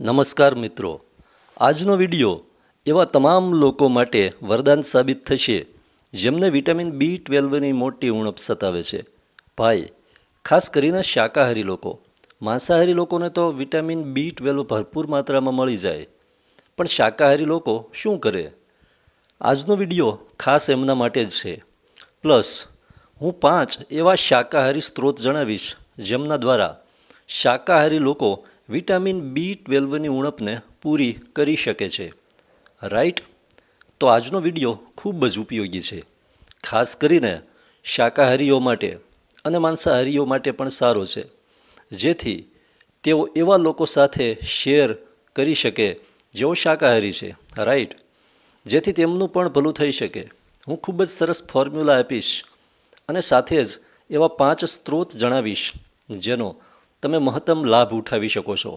નમસ્કાર મિત્રો, આજનો વિડિયો એવા તમામ લોકો માટે વરદાન સાબિત થશે જેમને વિટામિન B12ની મોટી ઉણપ સતાવે છે. ભાઈ, ખાસ કરીને શાકાહારી લોકો. માંસાહારી લોકોને તો વિટામિન B12 ભરપૂર માત્રામાં મળી જાય, પણ શાકાહારી લોકો શું કરે? આજનો વિડિયો ખાસ એમના માટે જ છે. પ્લસ હું 5 એવા શાકાહારી સ્ત્રોત જણાવીશ જેમના દ્વારા શાકાહારી લોકો વિટામિન B12ની ઉણપને પૂરી કરી શકે છે. રાઈટ? તો આજનો વિડિયો ખૂબ જ ઉપયોગી છે, ખાસ કરીને શાકાહારીઓ માટે અને માંસાહારીઓ માટે પણ સારો છે, જેથી તેઓ એવા લોકો સાથે શેર કરી શકે જેઓ શાકાહારી છે. રાઈટ? જેથી તેમનું પણ ભલું થઈ શકે. હું ખૂબ જ સરસ ફોર્મ્યુલા આપીશ અને સાથે જ એવા 5 સ્ત્રોત જણાવીશ જેનો તમે મહત્તમ લાભ ઉઠાવી શકો છો.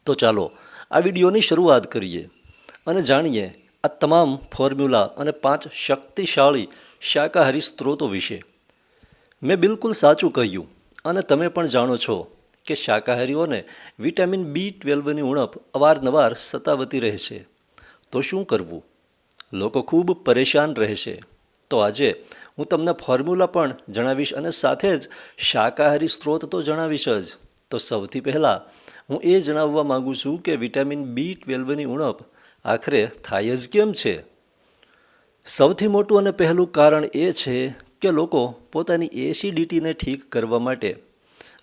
તો ચાલો આ વિડિયોની શરૂઆત કરીએ અને જાણીએ આ તમામ ફોર્મ્યુલા અને 5 શક્તિશાળી શાકાહારી સ્ત્રોતો વિશે. મેં બિલકુલ સાચું કહ્યું અને તમે પણ જાણો છો કે શાકાહારીઓને વિટામિન B12ની ઉણપ અવારનવાર સતાવતી રહે છે. તો શું કરવું? લોકો ખૂબ પરેશાન રહેશે. તો આજે હું તમને ફોર્મ્યુલા પણ જણાવીશ અને સાથે જ શાકાહારી સ્ત્રોત તો જણાવીશ જ. તો સૌથી પહેલાં હું એ જણાવવા માગું છું કે વિટામિન B12ની ઉણપ આખરે થાય જ કેમ છે? સૌથી મોટું અને પહેલું કારણ એ છે કે લોકો પોતાની એસિડિટીને ઠીક કરવા માટે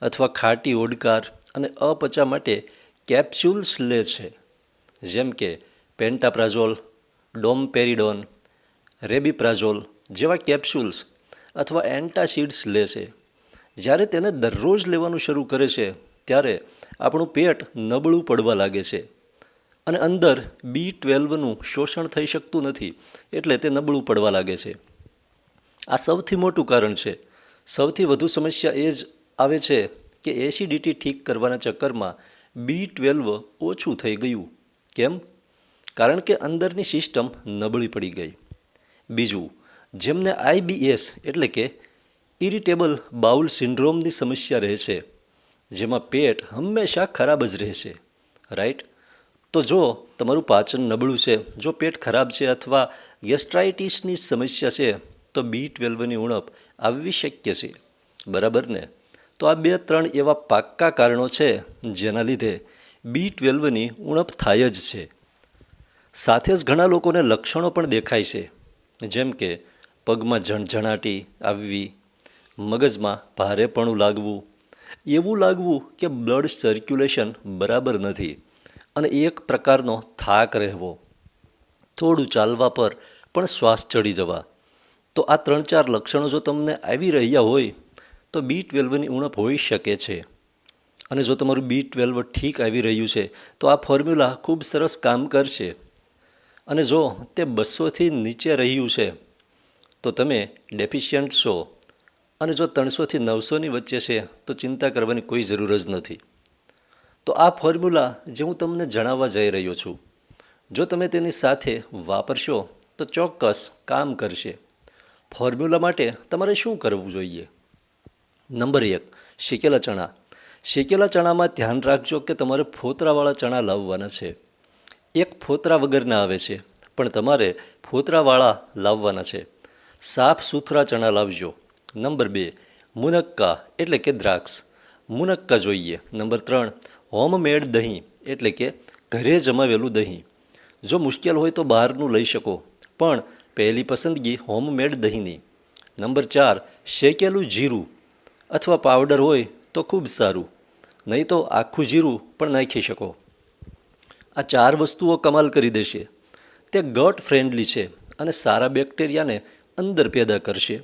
અથવા ખાટી ઓડકાર અને અપચા માટે કેપ્સ્યુલ્સ લે છે, જેમ કે પેન્ટાપ્રાઝોલ, ડોમપેરિડોન, રેબીપ્રાઝોલ જેવા કેપ્સ્યુલ્સ અથવા એન્ટાસિડ્સ લે છે. જ્યારે તેને દરરોજ લેવાનું શરૂ કરે છે ત્યારે આપણું પેટ નબળું પડવા લાગે છે અને અંદર B12નું શોષણ થઈ શકતું નથી, એટલે તે નબળું પડવા લાગે છે. આ સૌથી મોટું કારણ છે. સૌથી વધુ સમસ્યા એ જ આવે છે કે એસિડિટી ઠીક કરવાના ચક્કરમાં B12 ઓછું થઈ ગયું. કેમ? કારણ કે અંદરની સિસ્ટમ નબળી પડી ગઈ. બીજું, જેમને IBS એટલે કે ઇરિટેબલ બાઉલ સિન્ડ્રોમની સમસ્યા રહે છે, જેમાં પેટ હંમેશા ખરાબ જ રહેશે. રાઈટ? તો જો તમારું પાચન નબળું છે, જો પેટ ખરાબ છે અથવા ગેસ્ટ્રાઇટિસની સમસ્યા છે, તો B12ની ઉણપ આવવી શક્ય છે. બરાબર ને? તો આ 2-3 એવા પાક્કા કારણો છે જેના લીધે B12ની ઉણપ થાય જ છે. સાથે જ ઘણા લોકોને લક્ષણો પણ દેખાય છે, જેમ કે પગમાં ઝણઝણાટી આવવી, મગજમાં ભારેપણું લાગવું, એવું લાગવું કે બ્લડ સર્ક્યુલેશન બરાબર નથી અને એક પ્રકારનો થાક રહેવો, થોડું ચાલવા પર પણ શ્વાસ ચડી જવા. તો આ 3-4 લક્ષણો જો તમને આવી રહ્યા હોય તો B12ની ઉણપ હોઈ શકે છે. અને જો તમારું B12 ઠીક આવી રહ્યું છે તો આ ફોર્મ્યુલા ખૂબ સરસ કામ કરશે. અને જો તે 200થી નીચે રહ્યું છે તો તમે ડેફિશિયન્ટ છો, અને જો 300થી 900ની વચ્ચે છે તો ચિંતા કરવાની કોઈ જરૂર જ નથી. તો આ ફોર્મ્યુલા જે હું તમને જણાવવા જઈ રહ્યો છું, જો તમે તેની સાથે વાપરશો તો ચોક્કસ કામ કરશે. ફોર્મ્યુલા માટે તમારે શું કરવું જોઈએ? નંબર 1, શેકેલા ચણા. શેકેલા ચણામાં ધ્યાન રાખજો કે તમારે ફોતરાવાળા ચણા લાવવાના છે. એક ફોતરા વગરના આવે છે, પણ તમારે ફોતરાવાળા લાવવાના છે. સાફ સુથરા ચણા લાવજો. નંબર 2, મુનક્કા એટલે કે દ્રાક્ષ. મુનક્કા જોઈએ. નંબર 3, હોમમેડ દહીં એટલે કે ઘરે જમાવેલું દહીં. જો મુશ્કેલ હોય તો બહારનું લઈ શકો, પણ પહેલી પસંદગી હોમમેડ દહીંની. નંબર 4, શેકેલું જીરું અથવા પાવડર હોય તો ખૂબ સારું, નહીં તો આખું જીરું પણ નાખી શકો. આ 4 વસ્તુઓ કમાલ કરી દેશે. તે ગટ ફ્રેન્ડલી છે અને સારા બેક્ટેરિયાને અંદર પેદા કરશે,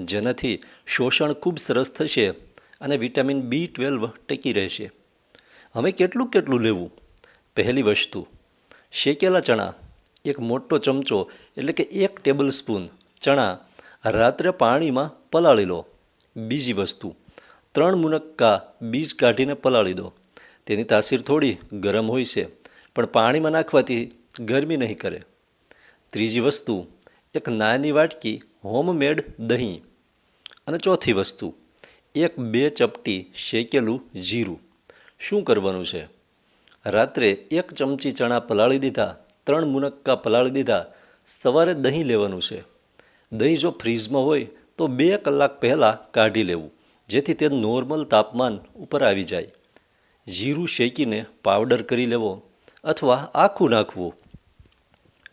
જેનાથી શોષણ ખૂબ સરસ થશે અને વિટામિન B12 ટકી રહેશે. હવે કેટલું લેવું? પહેલી વસ્તુ, શેકેલા ચણા. એક મોટો ચમચો એટલે કે 1 ટેબલ સ્પૂન ચણા રાત્રે પાણીમાં પલાળી લો. બીજી વસ્તુ, 3 મુનક્કા બીજ કાઢીને પલાળી દો. તેની તાસીર થોડી ગરમ હોય છે, પણ પાણીમાં નાખવાથી ગરમી નહીં કરે. ત્રીજી વસ્તુ, એક નાની વાટકી હોમમેડ દહીં. અને ચોથી વસ્તુ, 1-2 ચપટી શેકેલું જીરું. શું કરવાનું છે? રાત્રે 1 ચમચી ચણા પલાળી દીધા, 3 મુનક્કા પલાળી દીધા. સવારે દહીં લેવાનું છે. દહીં જો ફ્રીઝમાં હોય તો 2 કલાક પહેલાં કાઢી લેવું, જેથી તે નોર્મલ તાપમાન ઉપર આવી જાય. જીરું શેકીને પાવડર કરી લેવો અથવા આખું નાખવું.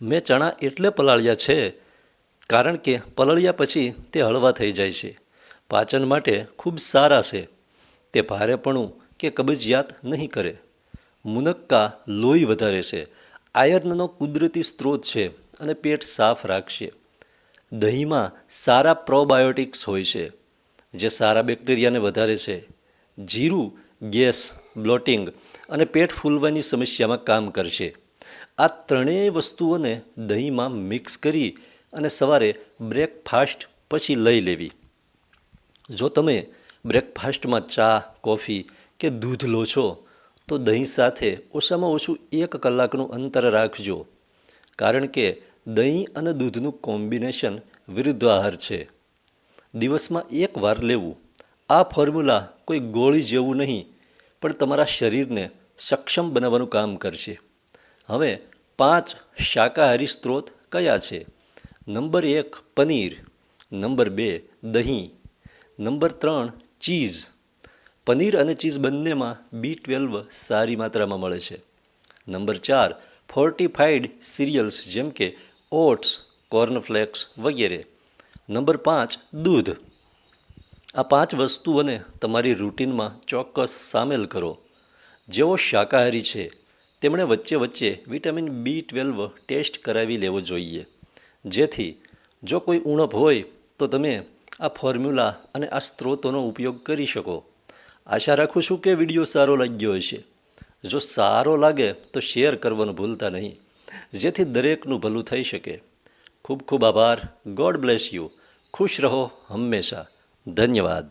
મેં ચણા એટલે પલાળ્યા છે કારણ કે પલળ્યા પછી તે હળવા થઈ જાય છે. પાચન માટે ખૂબ સારા છે. તે ભારેપણું કે કબજિયાત નહીં કરે. મુનક્કા લોહી વધારે છે, આયર્નનો કુદરતી સ્ત્રોત છે અને પેટ સાફ રાખશે. દહીંમાં સારા પ્રોબાયોટિક્સ હોય છે, જે સારા બેક્ટેરિયાને વધારે છે. જીરું ગેસ, બ્લોટિંગ અને પેટ ફૂલવાની સમસ્યામાં કામ કરશે. આ ત્રણેય વસ્તુઓને દહીંમાં મિક્સ કરી અને સવારે બ્રેકફાસ્ટ પછી લઈ લેવી. જો તમે બ્રેકફાસ્ટમાં ચા, કોફી કે દૂધ લો છો તો દહીં સાથે ઓછામાં ઓછું 1 કલાકનું અંતર રાખજો, કારણ કે દહીં અને દૂધનું કોમ્બિનેશન વિરુદ્ધાહાર છે. દિવસમાં 1 વાર લેવું. આ ફોર્મ્યુલા કોઈ ગોળી જેવું નહીં, પણ તમારા શરીરને સક્ષમ બનાવવાનું કામ કરશે. હવે 5 શાકાહારી સ્ત્રોત કયા છે? નંબર 1 પનીર, નંબર 2 દહીં, નંબર 3 ચીઝ. પનીર અને ચીઝ બંનેમાં B12 સારી માત્રામાં મળે છે. નંબર 4 ફોર્ટિફાઈડ સિરિયલ્સ જેમ કે ઓટ્સ, કોર્નફ્લેક્સ વગેરે. નંબર 5 દૂધ. આ 5 વસ્તુઓને તમારી રૂટિનમાં ચોક્કસ સામેલ કરો. જેઓ શાકાહારી છે તેમણે વચ્ચે વચ્ચે વિટામિન B12 ટેસ્ટ કરાવી લેવો જોઈએ, જેથી જો કોઈ ઉણપ હોય તો તમે આ ફોર્મ્યુલા અને આ સ્ત્રોતોનો ઉપયોગ કરી શકો. આશા રાખું છું કે વિડીયો સારો લાગ્યો હશે. જો સારો લાગે તો શેર કરવાનું ભૂલતા નહીં, જેથી દરેકનું ભલું થઈ શકે. ખૂબ ખૂબ આભાર. God bless you. ખુશ રહો હંમેશા. ધન્યવાદ.